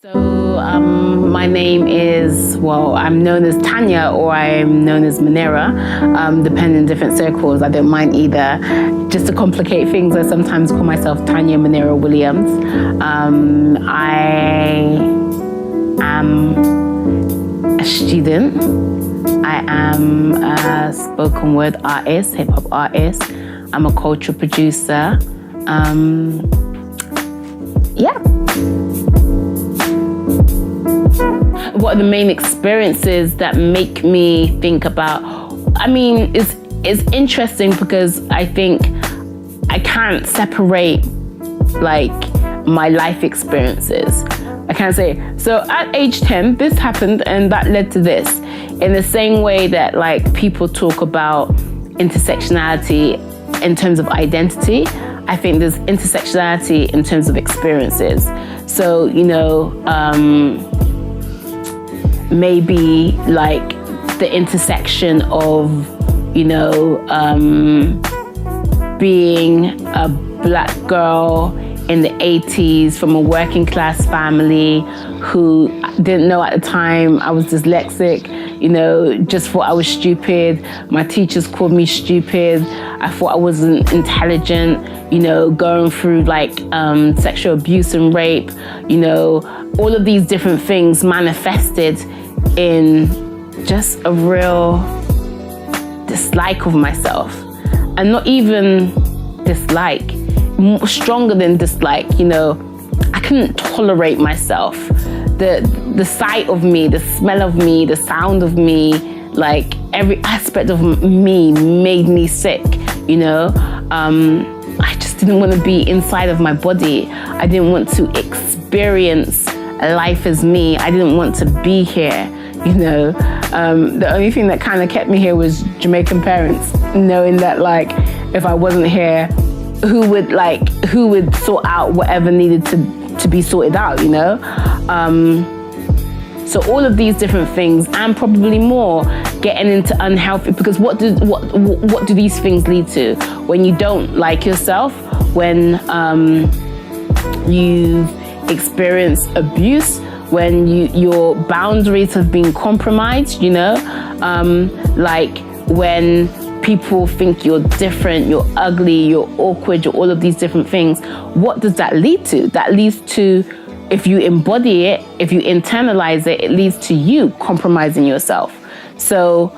My name is, I'm known as Tanya or I'm known as Manera, depending in different circles. I don't mind either. Just to complicate things, I sometimes call myself Tanya Manera Williams. I am a student. I am a spoken word artist, hip hop artist. I'm a cultural producer. What are the main experiences that make me think about, it's interesting because I think I can't separate like my life experiences. I can't say, so at age 10, this happened and that led to this. In the same way that like people talk about intersectionality in terms of identity, I think there's intersectionality in terms of experiences. So, maybe like the intersection of, being a black girl in the 80s from a working class family who didn't know at the time I was dyslexic, just thought I was stupid. My teachers called me stupid. I thought I wasn't intelligent, going through like sexual abuse and rape, all of these different things manifested in just a real dislike of myself. And not even dislike, stronger than dislike, I couldn't tolerate myself. The sight of me, the smell of me, the sound of me, like every aspect of me made me sick, I just didn't want to be inside of my body. I didn't want to experience life as me. I didn't want to be here, The only thing that kind of kept me here was Jamaican parents, knowing that like, if I wasn't here, who would sort out whatever needed to be sorted out, So all of these different things and probably more, getting into unhealthy, because what do these things lead to? When you don't like yourself, when you've experienced abuse, when your boundaries have been compromised, like when people think you're different, you're ugly, you're awkward, you're all of these different things. What does that lead to? That leads to, if you embody it, if you internalize it, it leads to you compromising yourself. So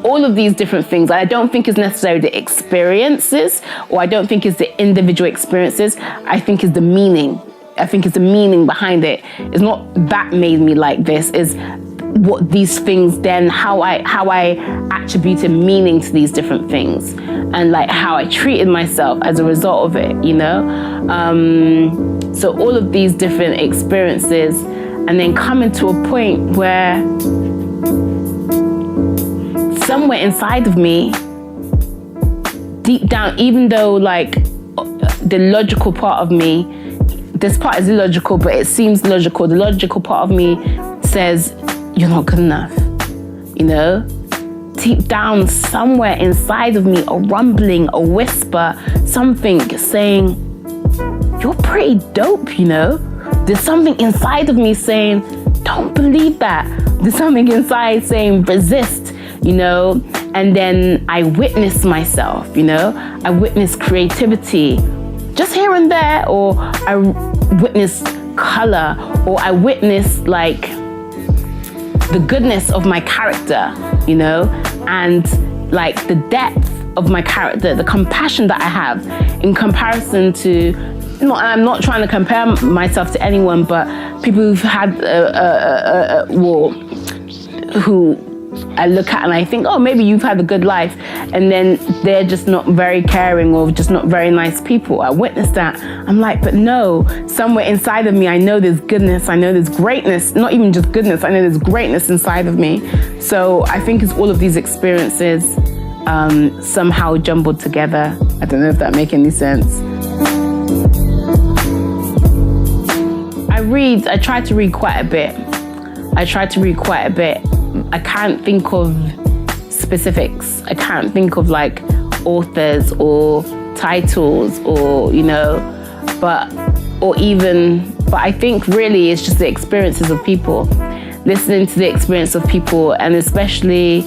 all of these different things, I don't think is necessarily the experiences, or I don't think it's the individual experiences. I think it's the meaning. I think it's the meaning behind it. It's not that made me like this, is what these things then, how I attributed meaning to these different things, and like how I treated myself as a result of it, So all of these different experiences, and then coming to a point where somewhere inside of me, deep down, even though like the logical part of me, this part is illogical, but it seems logical. The logical part of me says, you're not good enough, Deep down, somewhere inside of me, a rumbling, a whisper, something saying, you're pretty dope, There's something inside of me saying, don't believe that. There's something inside saying, resist, And then I witness myself, I witness creativity, just here and there, or I witness color, or I witness like the goodness of my character, and like the depth of my character, the compassion that I have in comparison to, I'm not trying to compare myself to anyone, but people who've had who I look at and I think, oh, maybe you've had a good life, and then they're just not very caring or just not very nice people. I witnessed that. I'm like, but no, somewhere inside of me, I know there's goodness. I know there's greatness, not even just goodness. I know there's greatness inside of me. So I think it's all of these experiences somehow jumbled together. I don't know if that makes any sense. I try to read quite a bit. I can't think of specifics. I can't think of like authors or titles or, but but I think really it's just the experiences of people, listening to the experience of people, and especially,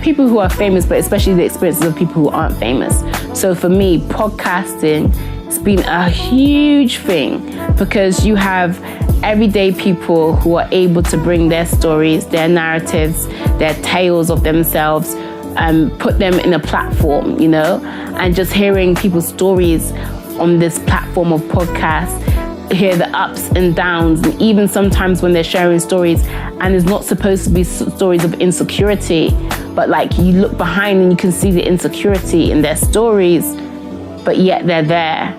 people who are famous, but especially the experiences of people who aren't famous. So for me, podcasting, it's been a huge thing because you have everyday people who are able to bring their stories, their narratives, their tales of themselves, and put them in a platform, and just hearing people's stories on this platform of podcasts, hear the ups and downs, and even sometimes when they're sharing stories and it's not supposed to be stories of insecurity, but like you look behind and you can see the insecurity in their stories, but yet they're there,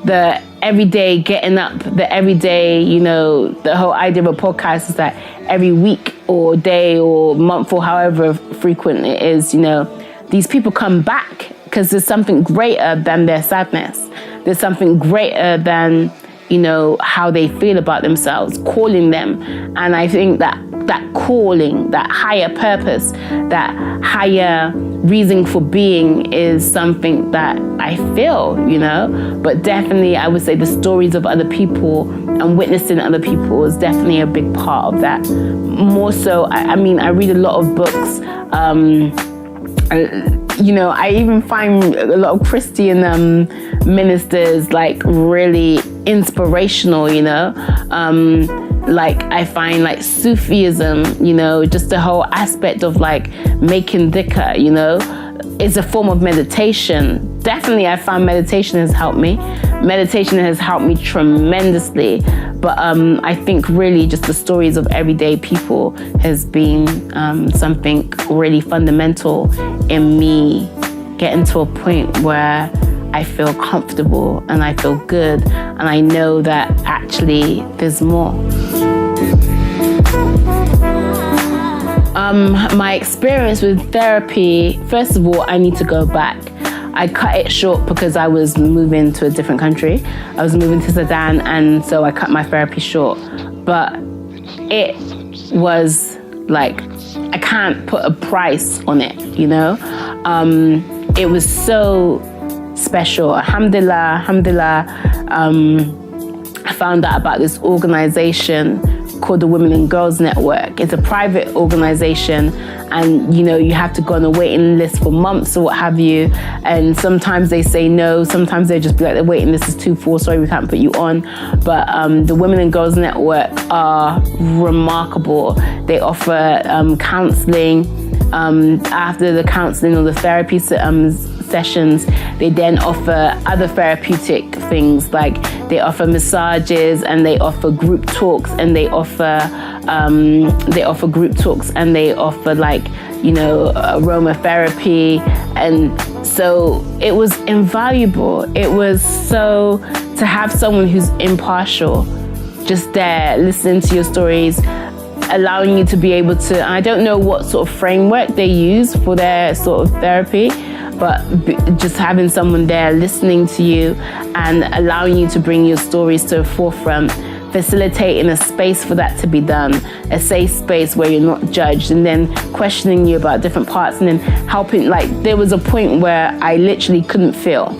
the everyday getting up, the everyday, the whole idea of a podcast is that every week or day or month or however frequent it is, these people come back because there's something greater than their sadness. There's something greater than, how they feel about themselves, calling them. And I think that calling, that higher purpose, that higher reason for being is something that I feel, But definitely I would say the stories of other people and witnessing other people is definitely a big part of that. More so, I read a lot of books. I even find a lot of Christian ministers like really inspirational, like I find like Sufism, just the whole aspect of like making dhikr, is a form of meditation. Definitely I found meditation has helped me. Meditation has helped me tremendously. But I think really just the stories of everyday people has been something really fundamental in me getting to a point where I feel comfortable and I feel good and I know that actually there's more. My experience with therapy, first of all, I need to go back. I cut it short because I was moving to a different country. I was moving to Sudan, and so I cut my therapy short. But it was like, I can't put a price on it, It was so special. Alhamdulillah, I found out about this organization called the Women and Girls Network. It's a private organization, and you have to go on a waiting list for months or what have you, and sometimes they say no, sometimes they just be like, the waiting list is too full, sorry, we can't put you on. But the Women and Girls Network are remarkable. They offer counseling. After the counseling or the therapy sessions, they then offer other therapeutic things, like they offer massages and they offer group talks and they offer like aromatherapy. And so it was invaluable. It was so to have someone who's impartial just there listening to your stories, allowing you to be able to, I don't know what sort of framework they use for their sort of therapy, but just having someone there listening to you and allowing you to bring your stories to the forefront, facilitating a space for that to be done, a safe space where you're not judged, and then questioning you about different parts, and then helping. Like, there was a point where I literally couldn't feel.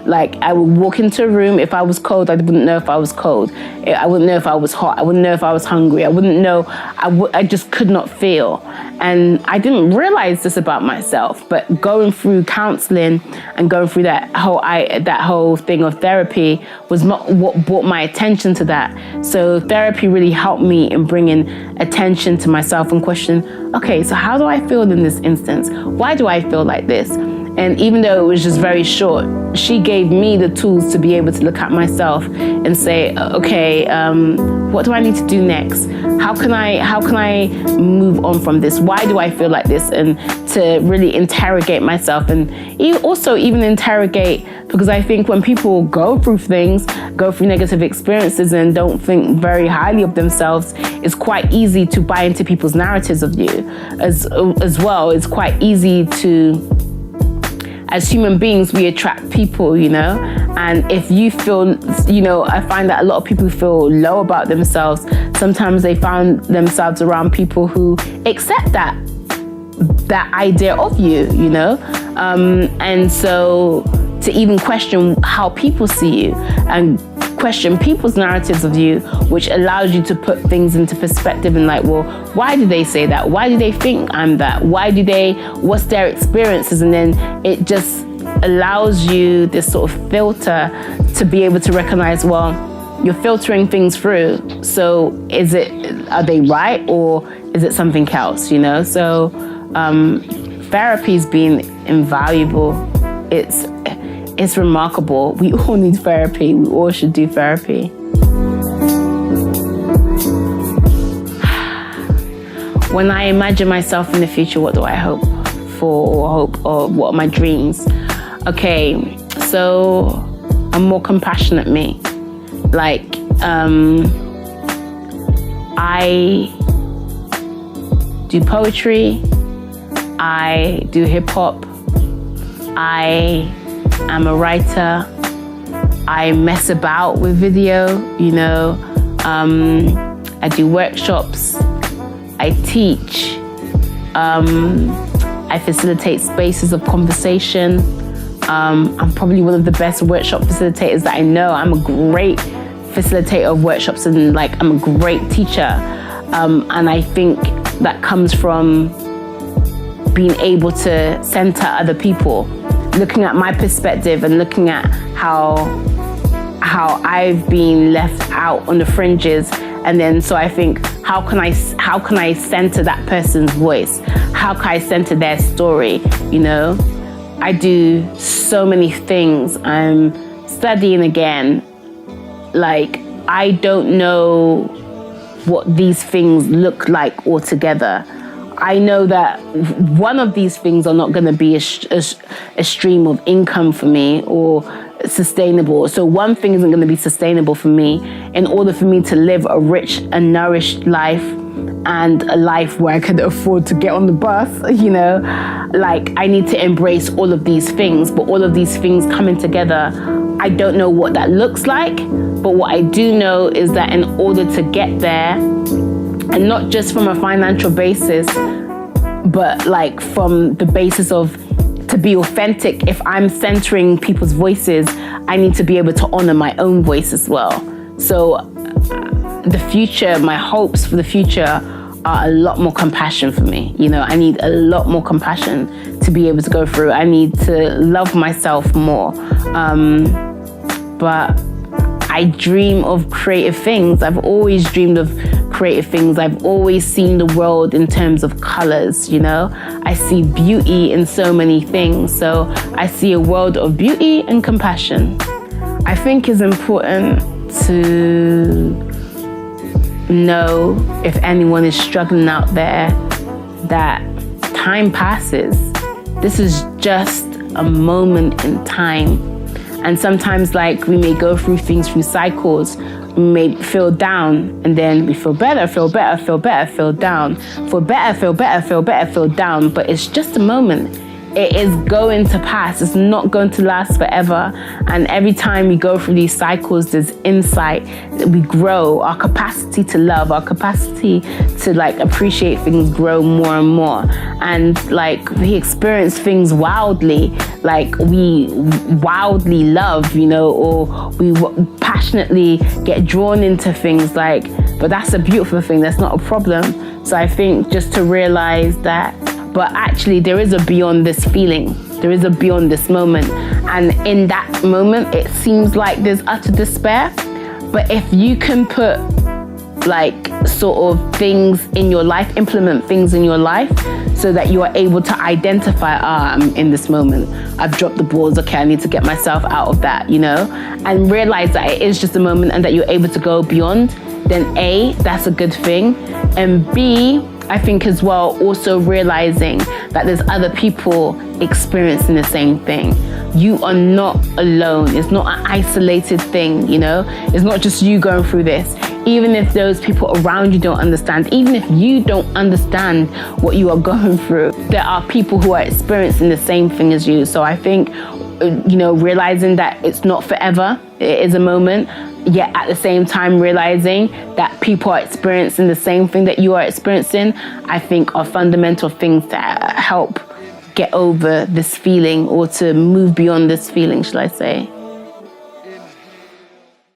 Like, I would walk into a room, if I was cold, I wouldn't know if I was cold. I wouldn't know if I was hot. I wouldn't know if I was hungry. I wouldn't know. I just could not feel. And I didn't realize this about myself, but going through counseling and going through that whole thing of therapy was what brought my attention to that. So therapy really helped me in bringing attention to myself and question, okay, so how do I feel in this instance? Why do I feel like this? And even though it was just very short, she gave me the tools to be able to look at myself and say, okay, what do I need to do next? How can I move on from this? Why do I feel like this? And to really interrogate myself, and also even interrogate, because I think when people go through negative experiences and don't think very highly of themselves, it's quite easy to buy into people's narratives of you as well. It's quite easy to, as human beings, we attract people, and if you feel, I find that a lot of people feel low about themselves. Sometimes they find themselves around people who accept that idea of you, and so to even question how people see you and question people's narratives of you, which allows you to put things into perspective and like, well, why do they say that? Why do they think I'm that? What's their experiences? And then it just allows you this sort of filter to be able to recognize, well, you're filtering things through. So are they right, or is it something else, you know? So therapy's been invaluable. It's remarkable. We all need therapy. We all should do therapy. When I imagine myself in the future, what do I hope for, or what are my dreams? Okay, so a more compassionate me. Like, I do poetry, I do hip hop, I am a writer, I mess about with video, you know, I do workshops, I teach, I facilitate spaces of conversation. I'm probably one of the best workshop facilitators that I know. I'm a great facilitator of workshops, and like, I'm a great teacher. And I think that comes from being able to center other people, looking at my perspective and looking at how I've been left out on the fringes. And then, so I think, how can I center that person's voice? How can I center their story, you know? I do so many things. I'm studying again. Like, I don't know what these things look like altogether. I know that one of these things are not going to be a stream of income for me or sustainable. So one thing isn't going to be sustainable for me. In order for me to live a rich and nourished life, and a life where I could afford to get on the bus, you know, like, I need to embrace all of these things. But all of these things coming together, I don't know what that looks like. But what I do know is that in order to get there, and not just from a financial basis, but like from the basis of, to be authentic, if I'm centering people's voices, I need to be able to honor my own voice as well. So the future, my hopes for the future are a lot more compassion for me. You know, I need a lot more compassion to be able to go through. I need to love myself more. But I dream of creative things. I've always dreamed of creative things. I've always seen the world in terms of colors, you know? I see beauty in so many things. So I see a world of beauty and compassion. I think it's important to know, if anyone is struggling out there, that time passes. This is just a moment in time. And sometimes, like, we may go through things through cycles. We may feel down, and then we feel better, feel better, feel better, feel down. Feel better, feel better, feel better, feel down. But it's just a moment. It is going to pass. It's not going to last forever. And every time we go through these cycles, there's insight. We grow. Our capacity to love, our capacity to like appreciate things grow more and more. And like, we experience things wildly. Like, we wildly love, you know, or we passionately get drawn into things, like, but that's a beautiful thing. That's not a problem. So I think just to realize that, but actually there is a beyond this feeling. There is a beyond this moment. And in that moment, it seems like there's utter despair. But if you can put like sort of things in your life, implement things in your life so that you are able to identify, I'm in this moment. I've dropped the balls. Okay, I need to get myself out of that, you know, and realize that it is just a moment and that you're able to go beyond, then A, that's a good thing. And B, I think as well, also realizing that there's other people experiencing the same thing. You are not alone. It's not an isolated thing, you know? It's not just you going through this. Even if those people around you don't understand, even if you don't understand what you are going through, there are people who are experiencing the same thing as you. So I think, you know, realizing that it's not forever, it is a moment, yet at the same time realizing that people are experiencing the same thing that you are experiencing, I think are fundamental things that help get over this feeling, or to move beyond this feeling, shall I say.